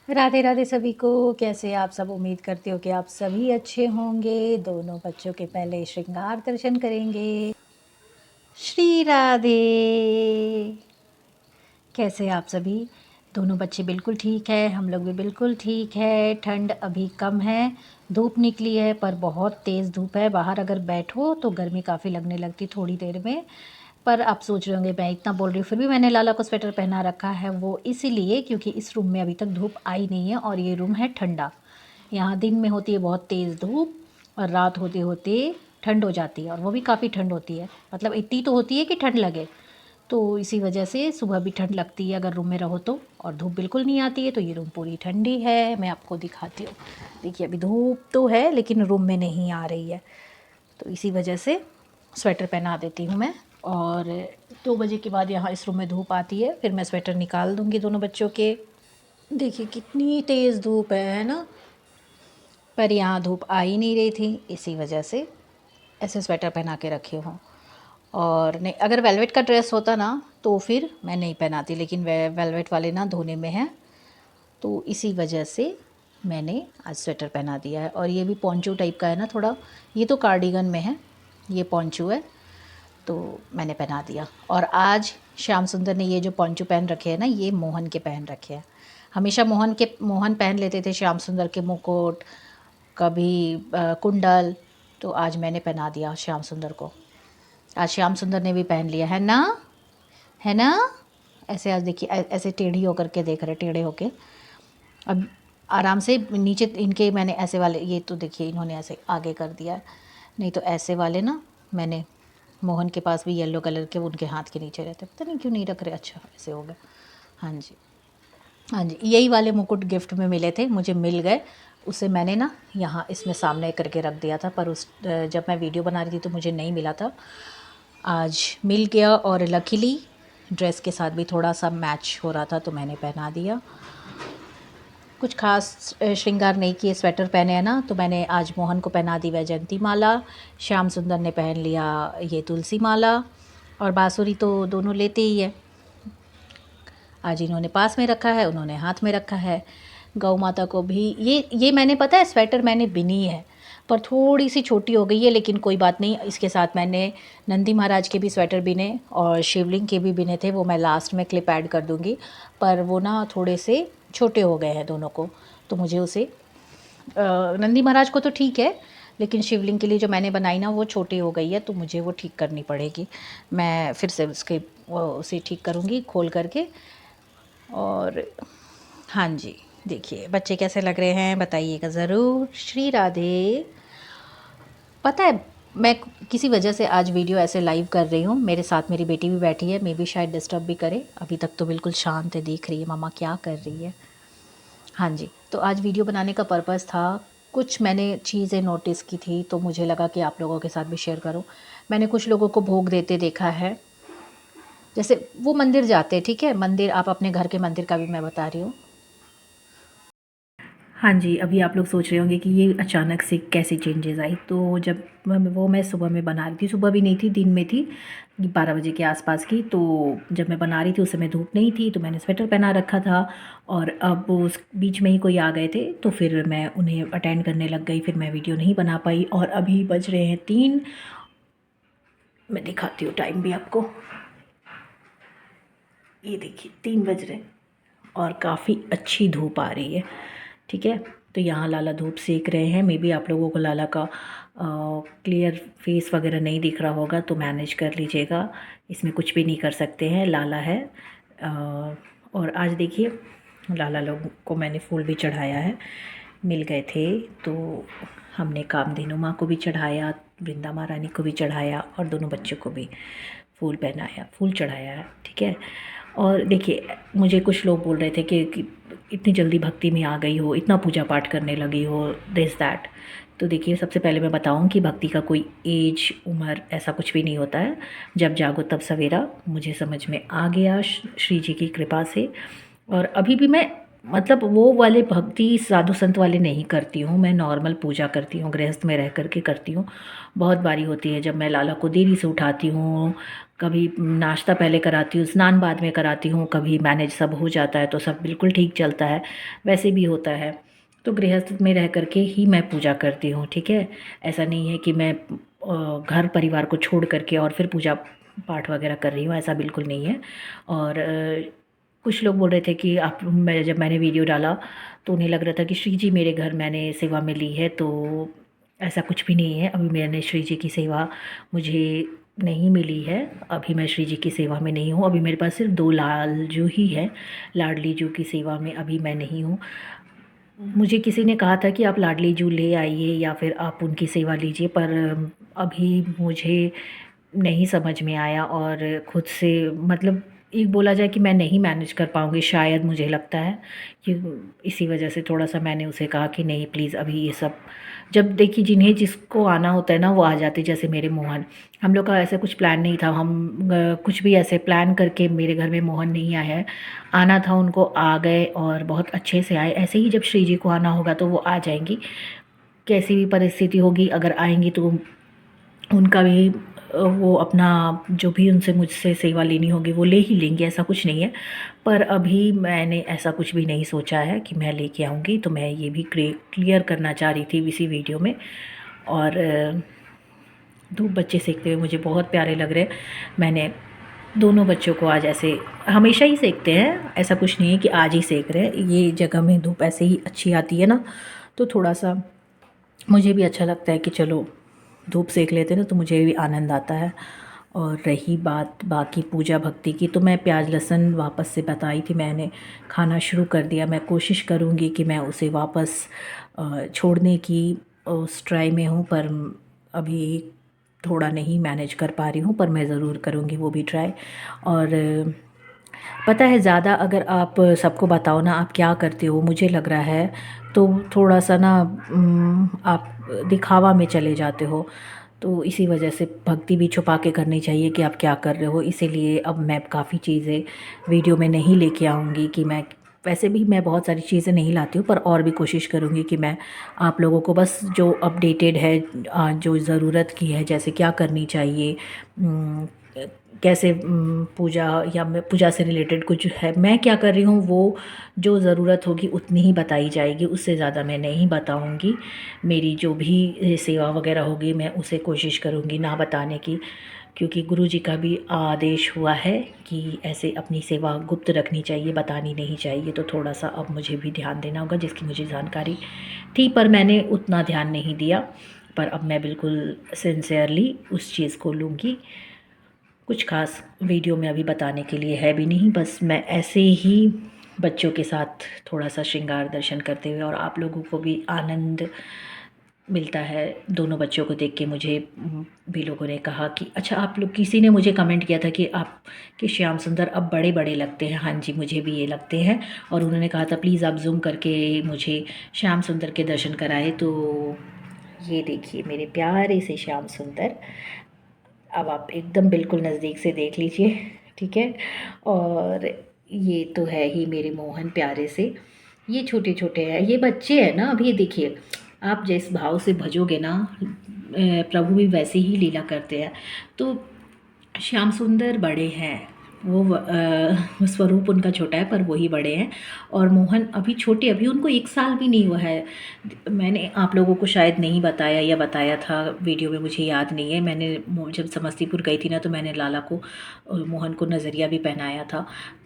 राधे राधे सभी को। कैसे आप सब? उम्मीद करती हो कि आप सभी अच्छे होंगे। दोनों बच्चों के पहले श्रृंगार दर्शन करेंगे। श्री राधे। कैसे आप सभी? दोनों बच्चे बिल्कुल ठीक है, हम लोग भी बिल्कुल ठीक है। ठंड अभी कम है, धूप निकली है पर बहुत तेज़ धूप है। बाहर अगर बैठो तो गर्मी काफ़ी लगने लगती थोड़ी देर में। पर आप सोच रहे होंगे मैं इतना बोल रही हूँ फिर भी मैंने लाला को स्वेटर पहना रखा है, वो इसीलिए क्योंकि इस रूम में अभी तक धूप आई नहीं है और ये रूम है ठंडा। यहाँ दिन में होती है बहुत तेज़ धूप और रात होते होते ठंड हो जाती है, और वो भी काफ़ी ठंड होती है, मतलब इतनी तो होती है कि ठंड लगे। तो इसी वजह से सुबह भी ठंड लगती है अगर रूम में रहो तो, और धूप बिल्कुल नहीं आती है तो ये रूम पूरी ठंडी है। मैं आपको दिखाती हूँ। देखिए अभी धूप तो है लेकिन रूम में नहीं आ रही है, तो इसी वजह से स्वेटर पहना देती हूँ मैं। और 2 बजे के बाद यहाँ इस रूम में धूप आती है, फिर मैं स्वेटर निकाल दूँगी दोनों बच्चों के। देखिए कितनी तेज़ धूप है ना? पर यहाँ धूप आ ही नहीं रही थी, इसी वजह से ऐसे स्वेटर पहना के रखी हूँ। और नहीं, अगर वेलवेट का ड्रेस होता ना तो फिर मैं नहीं पहनाती, लेकिन वेलवेट वाले ना धोने में है, तो इसी वजह से मैंने आज स्वेटर पहना दिया है। और ये भी पोंचू टाइप का है ना थोड़ा, ये तो कार्डिगन में है, ये पोंचू है तो मैंने पहना दिया। और आज श्याम सुंदर ने ये जो पोंचू पहन रखे हैं ना, ये मोहन के पहन रखे हैं। हमेशा मोहन पहन लेते थे श्याम सुंदर के मुकुट, कभी कुंडल, तो आज मैंने पहना दिया श्याम सुंदर को। आज श्याम सुंदर ने भी पहन लिया है ना, है ना? ऐसे आज देखिए ऐसे टेढ़ी होकर के देख रहे, टेढ़े होके। अब आराम से नीचे इनके मैंने ऐसे वाले, ये तो देखिए इन्होंने ऐसे आगे कर दिया है, नहीं तो ऐसे वाले ना मैंने, मोहन के पास भी येलो कलर के उनके हाथ के नीचे रहते, पता नहीं क्यों नहीं रख रहे। अच्छा ऐसे हो गया। हाँ जी, हाँ जी, यही वाले मुकुट गिफ्ट में मिले थे, मुझे मिल गए। उसे मैंने ना यहाँ इसमें सामने करके रख दिया था, पर उस जब मैं वीडियो बना रही थी तो मुझे नहीं मिला था। आज मिल गया, और लकीली ड्रेस के साथ भी थोड़ा सा मैच हो रहा था तो मैंने पहना दिया। कुछ खास श्रृंगार नहीं किए, स्वेटर पहने हैं ना, तो मैंने आज मोहन को पहना दी वैजयंती माला, श्याम सुंदर ने पहन लिया ये तुलसी माला, और बांसुरी तो दोनों लेते ही है। आज इन्होंने पास में रखा है, उन्होंने हाथ में रखा है। गौ माता को भी ये मैंने, पता है स्वेटर मैंने बिनी है पर थोड़ी सी छोटी हो गई है, लेकिन कोई बात नहीं। इसके साथ मैंने नंदी महाराज के भी स्वेटर बिने और शिवलिंग के भी बिने थे, वो मैं लास्ट में क्लिप ऐड कर दूँगी, पर वो ना थोड़े से छोटे हो गए हैं दोनों को, तो मुझे उसे नंदी महाराज को तो ठीक है, लेकिन शिवलिंग के लिए जो मैंने बनाई ना वो छोटी हो गई है, तो मुझे वो ठीक करनी पड़ेगी। मैं फिर से उसे ठीक करूँगी खोल करके। और हाँ जी, देखिए बच्चे कैसे लग रहे हैं बताइएगा ज़रूर। श्री राधे। पता है मैं किसी वजह से आज वीडियो ऐसे लाइव कर रही हूँ, मेरे साथ मेरी बेटी भी बैठी है, मे बी शायद डिस्टर्ब भी करे। अभी तक तो बिल्कुल शांत है, देख रही है मम्मा क्या कर रही है। हाँ जी, तो आज वीडियो बनाने का पर्पज़ था, कुछ मैंने चीज़ें नोटिस की थी तो मुझे लगा कि आप लोगों के साथ भी शेयर करूँ। मैंने कुछ लोगों को भोग देते देखा है, जैसे वो मंदिर जाते हैं, ठीक है, मंदिर, आप अपने घर के मंदिर का भी मैं बता रही हूँ। हाँ जी, अभी आप लोग सोच रहे होंगे कि ये अचानक से कैसे चेंजेस आई। तो जब मैं सुबह में बना रही थी, सुबह भी नहीं थी, दिन में थी, 12 बजे के आसपास की। तो जब मैं बना रही थी उस समय धूप नहीं थी, तो मैंने स्वेटर पहना रखा था, और अब उस बीच में ही कोई आ गए थे तो फिर मैं उन्हें अटेंड करने लग गई, फिर मैं वीडियो नहीं बना पाई। और अभी बज रहे हैं 3, मैं दिखाती हूँ टाइम भी आपको, ये देखिए 3 बज रहे हैं और काफ़ी अच्छी धूप आ रही है, ठीक है। तो यहाँ लाला धूप सेक रहे हैं, मे बी आप लोगों को लाला का क्लियर फेस वगैरह नहीं दिख रहा होगा तो मैनेज कर लीजिएगा, इसमें कुछ भी नहीं कर सकते हैं, लाला है। और आज देखिए लाला लोगों को मैंने फूल भी चढ़ाया है, मिल गए थे तो हमने कामधेनु माँ को भी चढ़ाया, वृंदा महारानी को भी चढ़ाया, और दोनों बच्चों को भी फूल पहनाया, फूल चढ़ाया है, ठीक है। और देखिए मुझे कुछ लोग बोल रहे थे कि इतनी जल्दी भक्ति में आ गई हो, इतना पूजा पाठ करने लगी हो, दिस दैट। तो देखिए सबसे पहले मैं बताऊं कि भक्ति का कोई एज उम्र ऐसा कुछ भी नहीं होता है, जब जागो तब सवेरा, मुझे समझ में आ गया श्री जी की कृपा से। और अभी भी मैं, मतलब वो वाले भक्ति साधु संत वाले नहीं करती हूँ, मैं नॉर्मल पूजा करती हूँ, गृहस्थ में रह कर के करती हूँ। बहुत बारी होती है जब मैं लाला को देरी से उठाती हूँ, कभी नाश्ता पहले कराती हूँ, स्नान बाद में कराती हूँ, कभी मैनेज सब हो जाता है तो सब बिल्कुल ठीक चलता है, वैसे भी होता है। तो गृहस्थ में रह कर के ही मैं पूजा करती हूँ, ठीक है। ऐसा नहीं है कि मैं घर परिवार को छोड़ कर के और फिर पूजा पाठ वगैरह कर रही हूँ, ऐसा बिल्कुल नहीं है। और कुछ लोग बोल रहे थे कि आप जब मैंने वीडियो डाला तो उन्हें लग रहा था कि श्री जी मेरे घर मैंने सेवा में ली है, तो ऐसा कुछ भी नहीं है। अभी मैंने श्री जी की सेवा मुझे नहीं मिली है, अभी मैं श्री जी की सेवा में नहीं हूँ। अभी मेरे पास सिर्फ 2 लालजू ही है, लाडली जू की सेवा में अभी मैं नहीं हूँ। मुझे किसी ने कहा था कि आप लाडली जू ले आइए या फिर आप उनकी सेवा लीजिए, पर अभी मुझे नहीं समझ में आया और खुद से मतलब एक बोला जाए कि मैं नहीं मैनेज कर पाऊँगी शायद, मुझे लगता है कि इसी वजह से थोड़ा-सा मैंने उसे कहा कि नहीं प्लीज़ अभी ये सब, जब देखिए जिन्हें जिसको आना होता है ना वो आ जाते हैं। जैसे मेरे मोहन, हम लोग का ऐसा कुछ प्लान नहीं था, हम कुछ भी ऐसे प्लान करके मेरे घर में मोहन नहीं आया है, आना था उनको, आ गए और बहुत अच्छे से आए। ऐसे ही जब श्री जी को आना होगा तो वो आ जाएंगी, कैसी भी परिस्थिति होगी अगर आएंगी तो उनका भी वो अपना जो भी उनसे मुझसे सेवा लेनी होगी वो ले ही लेंगे, ऐसा कुछ नहीं है। पर अभी मैंने ऐसा कुछ भी नहीं सोचा है कि मैं लेके आऊँगी, तो मैं ये भी क्लियर करना चाह रही थी इसी वीडियो में। और धूप बच्चे सेकते हुए मुझे बहुत प्यारे लग रहे हैं। मैंने दोनों बच्चों को आज ऐसे, हमेशा ही सेकते हैं, ऐसा कुछ नहीं है कि आज ही सेक रहे हैं, ये जगह में धूप ऐसे ही अच्छी आती है ना, तो थोड़ा सा मुझे भी अच्छा लगता है कि चलो धूप सेक लेते ना, तो मुझे भी आनंद आता है। और रही बात बाकी पूजा भक्ति की, तो मैं प्याज लहसुन वापस से बताई थी, मैंने खाना शुरू कर दिया। मैं कोशिश करूँगी कि मैं उसे वापस छोड़ने की उस ट्राई में हूँ, पर अभी थोड़ा नहीं मैनेज कर पा रही हूँ, पर मैं ज़रूर करूँगी वो भी ट्राई। और पता है ज़्यादा अगर आप सबको बताओ ना आप क्या करते हो, मुझे लग रहा है तो थोड़ा सा ना आप दिखावा में चले जाते हो। तो इसी वजह से भक्ति भी छुपा के करनी चाहिए कि आप क्या कर रहे हो। इसीलिए अब मैं काफ़ी चीज़ें वीडियो में नहीं लेके आऊँगी कि मैं, वैसे भी मैं बहुत सारी चीज़ें नहीं लाती हूँ, पर और भी कोशिश करूँगी कि मैं आप लोगों को बस जो अपडेटेड है, जो ज़रूरत की है, जैसे क्या करनी चाहिए, कैसे पूजा या मैं पूजा से रिलेटेड कुछ है मैं क्या कर रही हूँ, वो जो ज़रूरत होगी उतनी ही बताई जाएगी, उससे ज़्यादा मैं नहीं बताऊँगी। मेरी जो भी सेवा वगैरह होगी मैं उसे कोशिश करूँगी ना बताने की, क्योंकि गुरु जी का भी आदेश हुआ है कि ऐसे अपनी सेवा गुप्त रखनी चाहिए, बतानी नहीं चाहिए। तो थोड़ा सा अब मुझे भी ध्यान देना होगा, जिसकी मुझे जानकारी थी पर मैंने उतना ध्यान नहीं दिया, पर अब मैं बिल्कुल सिंसियरली उस चीज़ को लूँगी। कुछ ख़ास वीडियो में अभी बताने के लिए है भी नहीं, बस मैं ऐसे ही बच्चों के साथ थोड़ा सा श्रृंगार दर्शन करते हुए, और आप लोगों को भी आनंद मिलता है दोनों बच्चों को देख के। मुझे भी लोगों ने कहा कि अच्छा, आप लोग, किसी ने मुझे कमेंट किया था कि आप कि श्याम सुंदर अब बड़े बड़े लगते हैं। हाँ जी, मुझे भी ये लगते हैं। और उन्होंने कहा था प्लीज़ आप जूम करके मुझे श्याम सुंदर के दर्शन कराए। तो ये देखिए मेरे प्यारे से श्याम सुंदर, अब आप एकदम बिल्कुल नज़दीक से देख लीजिए, ठीक है। और ये तो है ही मेरे मोहन प्यारे से, ये छोटे छोटे हैं, ये बच्चे हैं ना। अब ये देखिए, आप जिस भाव से भजोगे ना, प्रभु भी वैसे ही लीला करते हैं। तो श्याम सुंदर बड़े हैं, वो स्वरूप उनका छोटा है पर वही बड़े हैं। और मोहन अभी छोटे, अभी उनको 1 साल भी नहीं हुआ है। मैंने आप लोगों को शायद नहीं बताया या बताया था वीडियो में, मुझे याद नहीं है। मैंने जब समस्तीपुर गई थी ना, तो मैंने लाला को मोहन को नज़रिया भी पहनाया था।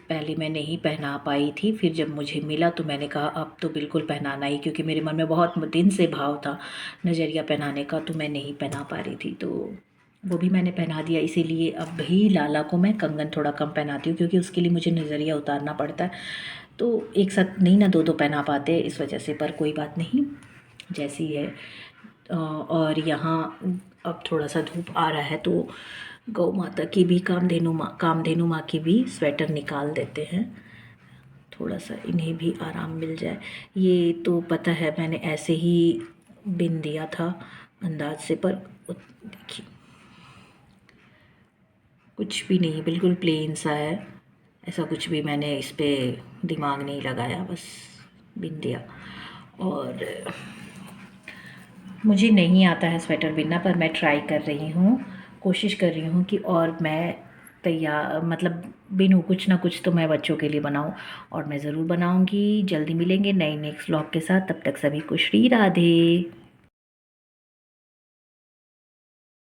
पहले मैं नहीं पहना पाई थी, फिर जब मुझे मिला तो मैंने कहा अब तो बिल्कुल पहनाना ही, क्योंकि मेरे मन में बहुत दिन से भाव था नज़रिया पहनाने का, तो मैं नहीं पहना पा रही थी, तो वो भी मैंने पहना दिया। इसीलिए अब भी लाला को मैं कंगन थोड़ा कम पहनाती हूँ, क्योंकि उसके लिए मुझे नज़रिया उतारना पड़ता है। तो एक साथ नहीं ना 2-2 पहना पाते इस वजह से, पर कोई बात नहीं, जैसी है। और यहाँ अब थोड़ा सा धूप आ रहा है, तो गौ माता की भी, कामधेनु माँ की भी स्वेटर निकाल देते हैं, थोड़ा सा इन्हें भी आराम मिल जाए। ये तो पता है मैंने ऐसे ही बिन दिया था अंदाज से, पर देखिए कुछ भी नहीं, बिल्कुल प्लेन सा है, ऐसा कुछ भी मैंने इस पे दिमाग नहीं लगाया, बस बिन दिया। और मुझे नहीं आता है स्वेटर बिनना, पर मैं ट्राई कर रही हूँ, कोशिश कर रही हूँ कि और मैं तैयार, मतलब बिनूँ कुछ ना कुछ तो मैं बच्चों के लिए बनाऊँ, और मैं ज़रूर बनाऊँगी। जल्दी मिलेंगे नए नेक्स्ट व्लॉग के साथ, तब तक सभी को श्री राधे।